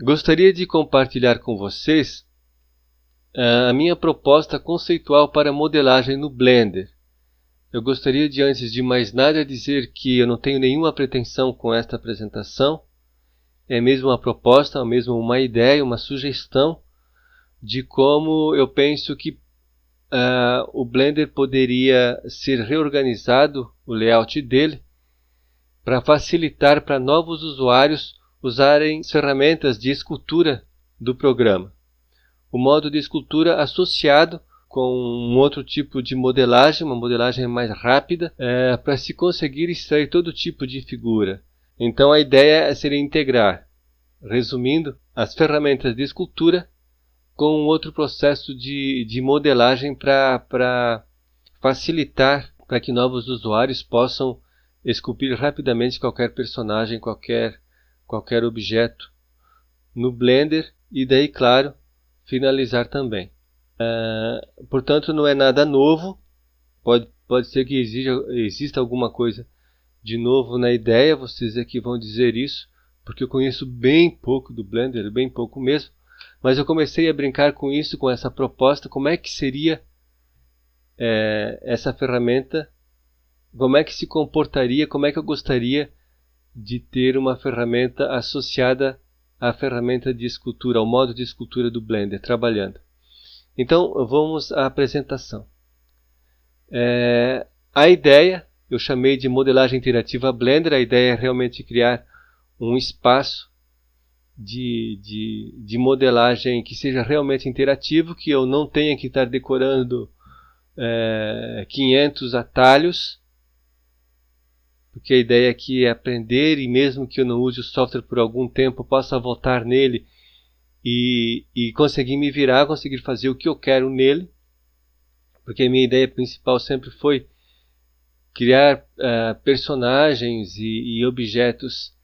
Gostaria de compartilhar com vocês a minha proposta conceitual para modelagem no Blender. Eu gostaria de, antes de mais nada, dizer que eu não tenho nenhuma pretensão com esta apresentação. É mesmo uma proposta, é mesmo uma ideia, uma sugestão de como eu penso que o Blender poderia ser reorganizado, o layout dele, para facilitar para novos usuários usarem as ferramentas de escultura do programa. O modo de escultura associado com um outro tipo de modelagem, uma modelagem mais rápida, para se conseguir extrair todo tipo de figura. Então a ideia seria integrar, resumindo, as ferramentas de escultura com um outro processo de modelagem para facilitar para que novos usuários possam esculpir rapidamente qualquer personagem, qualquer objeto no Blender e daí, claro, finalizar também. Portanto, não é nada novo, pode ser que exista alguma coisa de novo na ideia, vocês aqui vão dizer isso, porque eu conheço bem pouco do Blender, bem pouco mesmo, mas eu comecei a brincar com isso, com essa proposta, como é que seria essa ferramenta, como é que se comportaria, como é que eu gostaria de ter uma ferramenta associada à ferramenta de escultura, ao modo de escultura do Blender, trabalhando. Então, vamos à apresentação. A ideia, eu chamei de modelagem interativa Blender, a ideia é realmente criar um espaço de modelagem que seja realmente interativo, que eu não tenha que estar decorando 500 atalhos, porque a ideia aqui é aprender e mesmo que eu não use o software por algum tempo, eu possa voltar nele e conseguir me virar, conseguir fazer o que eu quero nele, porque a minha ideia principal sempre foi criar personagens e objetos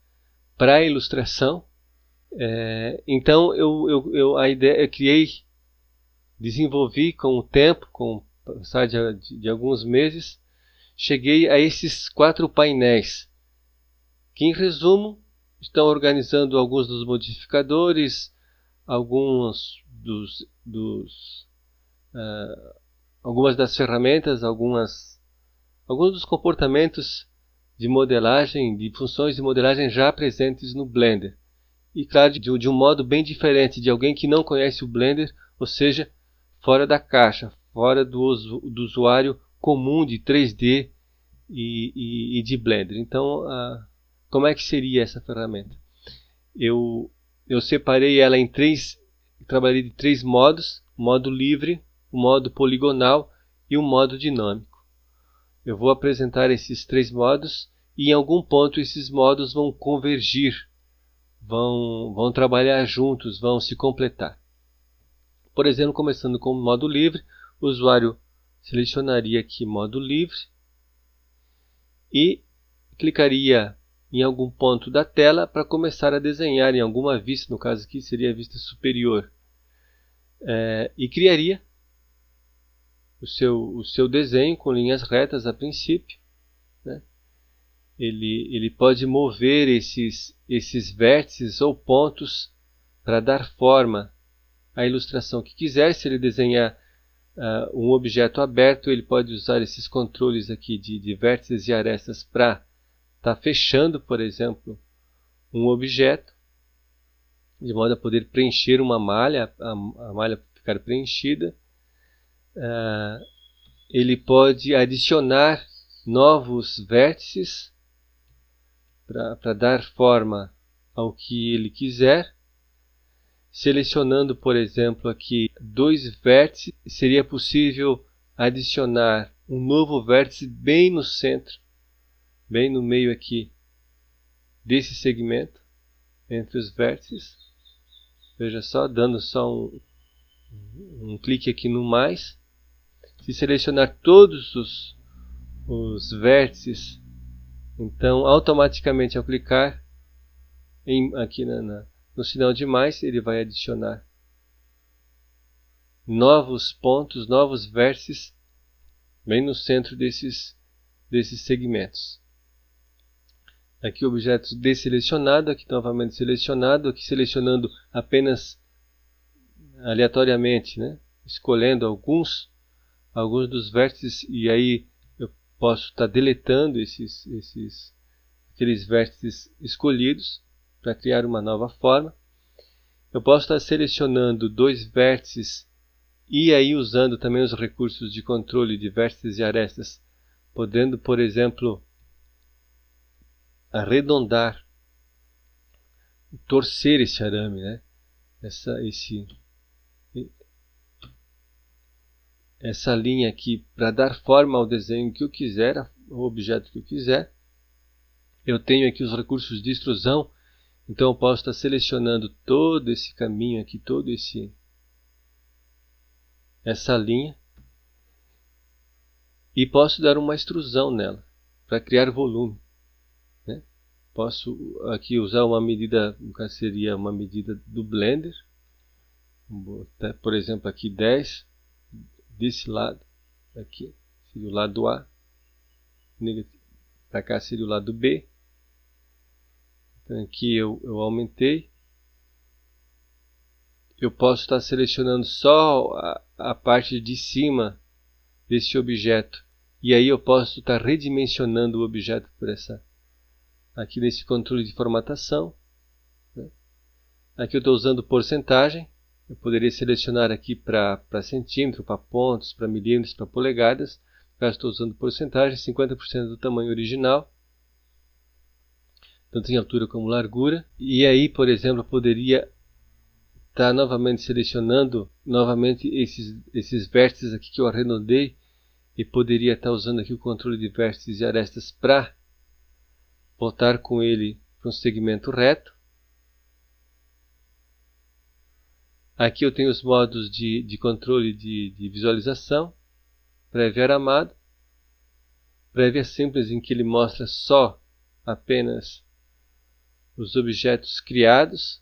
para ilustração. Então eu desenvolvi com o tempo, com o passar de alguns meses, cheguei a esses 4 painéis, que em resumo estão organizando alguns dos modificadores, algumas das ferramentas, alguns dos comportamentos de modelagem, de funções de modelagem já presentes no Blender. E claro, de um modo bem diferente de alguém que não conhece o Blender, ou seja, fora da caixa, fora do usuário comum de 3D e de Blender. Então, como é que seria essa ferramenta? Eu separei ela em trabalhei de 3 modos: o modo livre, o modo poligonal e o modo dinâmico. Eu vou apresentar esses 3 modos e em algum ponto esses modos vão convergir, vão trabalhar juntos, vão se completar. Por exemplo, começando com o modo livre, o usuário selecionaria aqui modo livre e clicaria em algum ponto da tela para começar a desenhar em alguma vista, no caso aqui seria a vista superior, e criaria o seu desenho com linhas retas a princípio, né? Ele pode mover esses vértices ou pontos para dar forma à ilustração que quiser. Se ele desenhar um objeto aberto, ele pode usar esses controles aqui de vértices e arestas para estar fechando, por exemplo, um objeto, de modo a poder preencher uma malha, a malha ficar preenchida. Ele pode adicionar novos vértices para dar forma ao que ele quiser. Selecionando, por exemplo, aqui 2 vértices, seria possível adicionar um novo vértice bem no centro, bem no meio aqui desse segmento, entre os vértices. Veja só, dando só um clique aqui no mais. Se selecionar todos os vértices, então automaticamente ao clicar aqui no sinal de mais, ele vai adicionar novos pontos, novos vértices bem no centro desses segmentos. Aqui objetos desselecionado, aqui novamente selecionado, aqui selecionando apenas aleatoriamente, né? Escolhendo alguns dos vértices, e aí eu posso estar deletando aqueles vértices escolhidos para criar uma nova forma. Eu posso estar selecionando 2 vértices e aí usando também os recursos de controle de vértices e arestas, podendo, por exemplo, arredondar, torcer esse arame, né? Essa linha aqui, para dar forma ao desenho que eu quiser, ao objeto que eu quiser. Eu tenho aqui os recursos de extrusão, então eu posso estar selecionando todo esse caminho aqui, essa linha, e posso dar uma extrusão nela, para criar volume, né? Posso aqui usar uma medida, no caso seria uma medida do Blender, vou botar, por exemplo, aqui 10, desse lado, aqui seria o lado A, para cá seria o lado B. Então aqui eu aumentei. Eu posso estar selecionando só a parte de cima desse objeto. E aí eu posso estar redimensionando o objeto por aqui nesse controle de formatação, né? Aqui eu estou usando porcentagem. Eu poderia selecionar aqui para centímetro, para pontos, para milímetros, para polegadas. No caso, estou usando porcentagem, 50% do tamanho original, tanto em altura como largura. E aí, por exemplo, eu poderia estar novamente selecionando esses vértices aqui que eu arredondei, e poderia estar usando aqui o controle de vértices e arestas para voltar com ele para um segmento reto. Aqui eu tenho os modos de controle de visualização. Prévia aramado. Prévia simples, em que ele mostra só apenas os objetos criados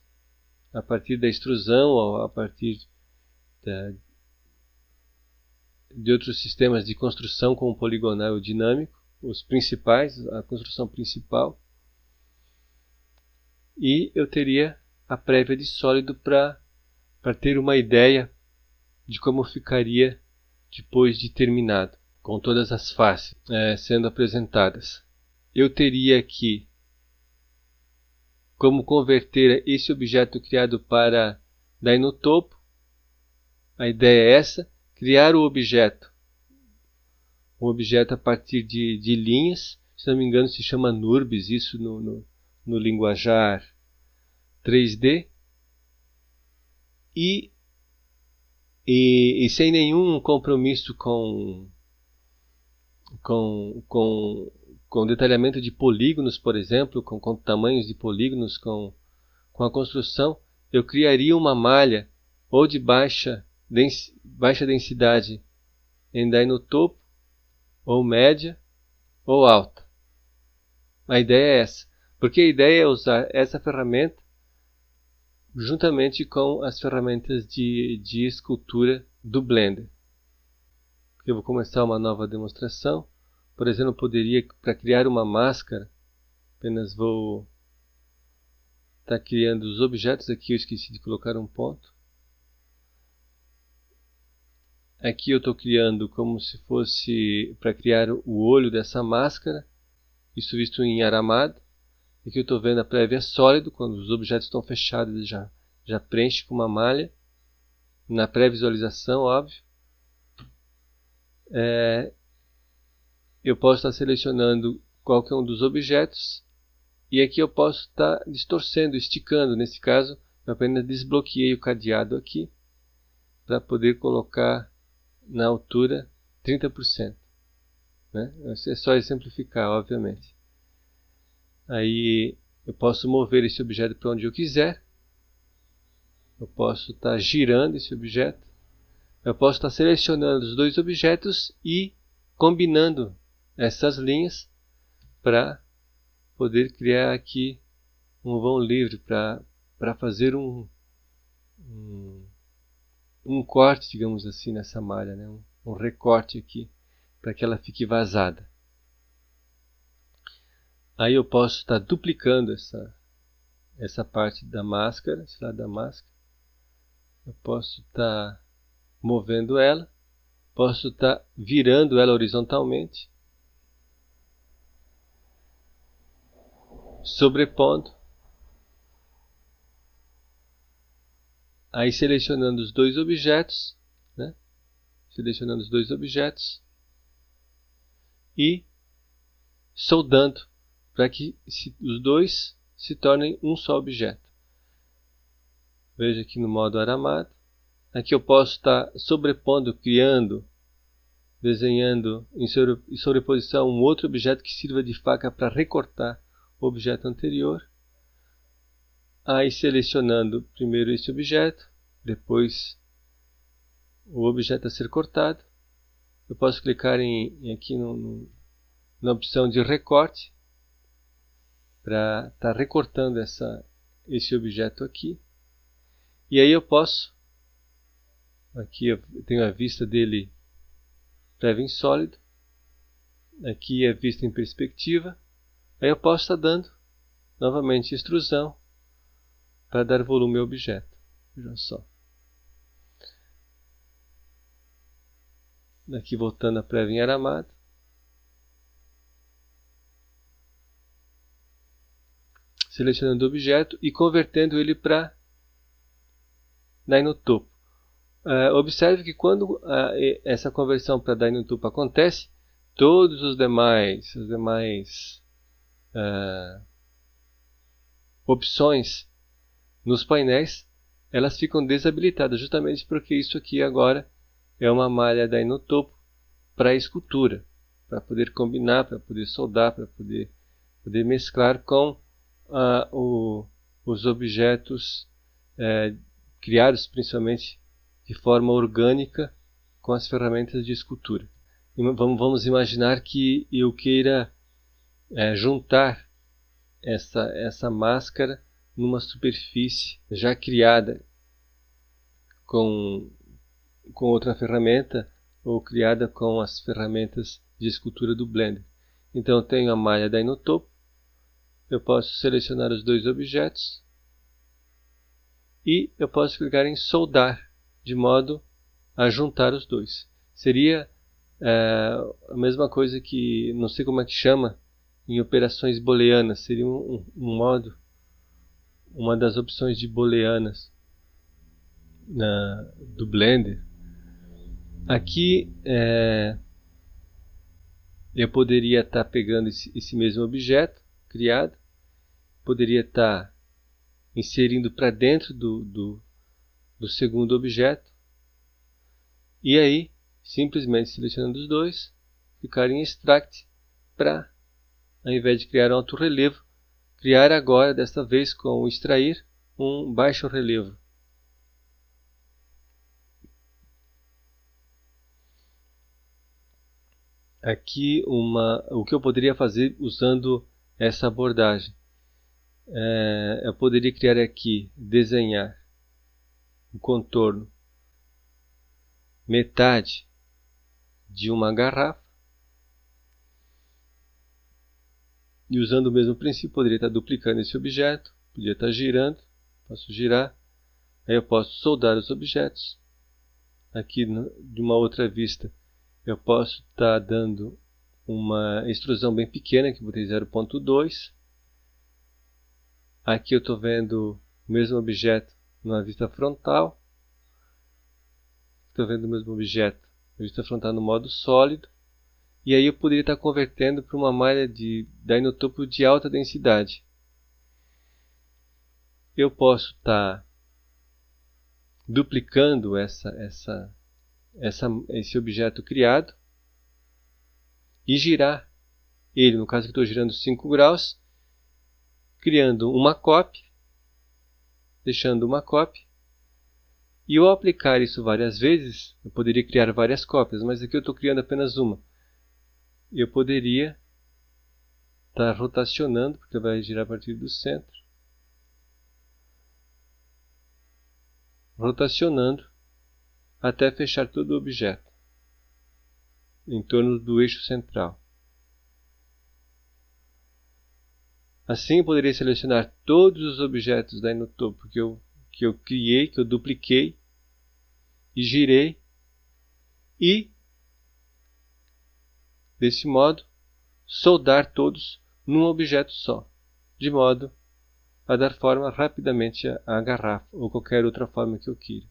a partir da extrusão ou a partir de outros sistemas de construção como poligonal ou dinâmico, os principais, a construção principal. E eu teria a prévia de sólido para ter uma ideia de como ficaria depois de terminado, com todas as faces sendo apresentadas. Eu teria aqui como converter esse objeto criado para daí no topo. A ideia é essa, criar o objeto. Um objeto a partir de linhas, se não me engano se chama NURBS, isso no linguajar 3D. E sem nenhum compromisso com detalhamento de polígonos, por exemplo, com tamanhos de polígonos, com a construção, eu criaria uma malha ou de baixa densidade daí no topo, ou média, ou alta. A ideia é essa, porque a ideia é usar essa ferramenta juntamente com as ferramentas de escultura do Blender. Eu vou começar uma nova demonstração. Por exemplo, eu poderia, para criar uma máscara, apenas vou estar criando os objetos. Aqui eu esqueci de colocar um ponto. Aqui eu estou criando como se fosse para criar o olho dessa máscara, isso visto em aramado. Aqui eu estou vendo a prévia sólido, quando os objetos estão fechados ele já preenche com uma malha, na pré-visualização, óbvio. Eu posso estar selecionando qualquer um dos objetos, e aqui eu posso estar distorcendo, esticando. Nesse caso, eu apenas desbloqueei o cadeado aqui, para poder colocar na altura 30%. Né? É só exemplificar, obviamente. Aí eu posso mover esse objeto para onde eu quiser. Eu posso estar girando esse objeto. Eu posso estar selecionando os 2 objetos e combinando essas linhas para poder criar aqui um vão livre, para fazer um corte, digamos assim, nessa malha, né? Um recorte aqui, para que ela fique vazada. Aí eu posso estar duplicando essa parte da máscara, esse lado da máscara. Eu posso estar movendo ela, posso estar virando ela horizontalmente, sobrepondo, aí selecionando os dois objetos, né? Selecionando os dois objetos e soldando para que os dois se tornem um só objeto. Veja aqui no modo aramado. Aqui eu posso estar sobrepondo, criando, desenhando em sobreposição um outro objeto que sirva de faca para recortar o objeto anterior. Aí selecionando primeiro esse objeto, depois o objeto a ser cortado. Eu posso clicar aqui na opção de recorte para estar recortando esse objeto aqui. E aí eu posso, aqui eu tenho a vista dele prévia em sólido, aqui é a vista em perspectiva. Aí eu posso estar dando novamente extrusão para dar volume ao objeto. Veja só. Aqui voltando a prévia em aramado. Selecionando o objeto e convertendo ele para Dynotopo. Observe que quando essa conversão para Dynotopo acontece, todos as demais opções nos painéis, elas ficam desabilitadas, justamente porque isso aqui agora é uma malha Dynotopo para escultura, para poder combinar, para poder soldar, para poder mesclar com os objetos criados principalmente de forma orgânica com as ferramentas de escultura. E vamos imaginar que eu queira juntar essa máscara numa superfície já criada com outra ferramenta ou criada com as ferramentas de escultura do Blender. Então eu tenho a malha Dynotopo, eu posso selecionar os dois objetos e eu posso clicar em soldar, de modo a juntar os dois. Seria a mesma coisa que, não sei como é que chama, em operações booleanas, seria um modo, uma das opções de booleanas do Blender. Aqui eu poderia estar pegando esse mesmo objeto criado, poderia estar inserindo para dentro do segundo objeto e aí simplesmente selecionando os dois, clicar em Extract para, ao invés de criar um alto relevo, criar agora, desta vez com o extrair, um baixo relevo. Aqui o que eu poderia fazer usando essa abordagem. Eu poderia criar aqui, desenhar o contorno metade de uma garrafa e usando o mesmo princípio poderia estar duplicando esse objeto, poderia estar girando, posso girar, aí eu posso soldar os objetos. Aqui de uma outra vista eu posso estar dando uma extrusão bem pequena, que botei 0.2. Aqui eu estou vendo o mesmo objeto numa vista frontal. Estou vendo o mesmo objeto na vista frontal no modo sólido. E aí eu poderia estar convertendo para uma malha de Dynotopo de alta densidade. Eu posso estar duplicando esse objeto criado e girar ele, no caso que estou girando 5 graus, criando uma cópia, deixando uma cópia, e ao aplicar isso várias vezes, eu poderia criar várias cópias, mas aqui eu estou criando apenas uma. Eu poderia estar rotacionando, porque vai girar a partir do centro, rotacionando até fechar todo o objeto em torno do eixo central. Assim eu poderia selecionar todos os objetos daí no topo que eu criei, que eu dupliquei e girei, e desse modo soldar todos num objeto só, de modo a dar forma rapidamente à garrafa ou qualquer outra forma que eu queira.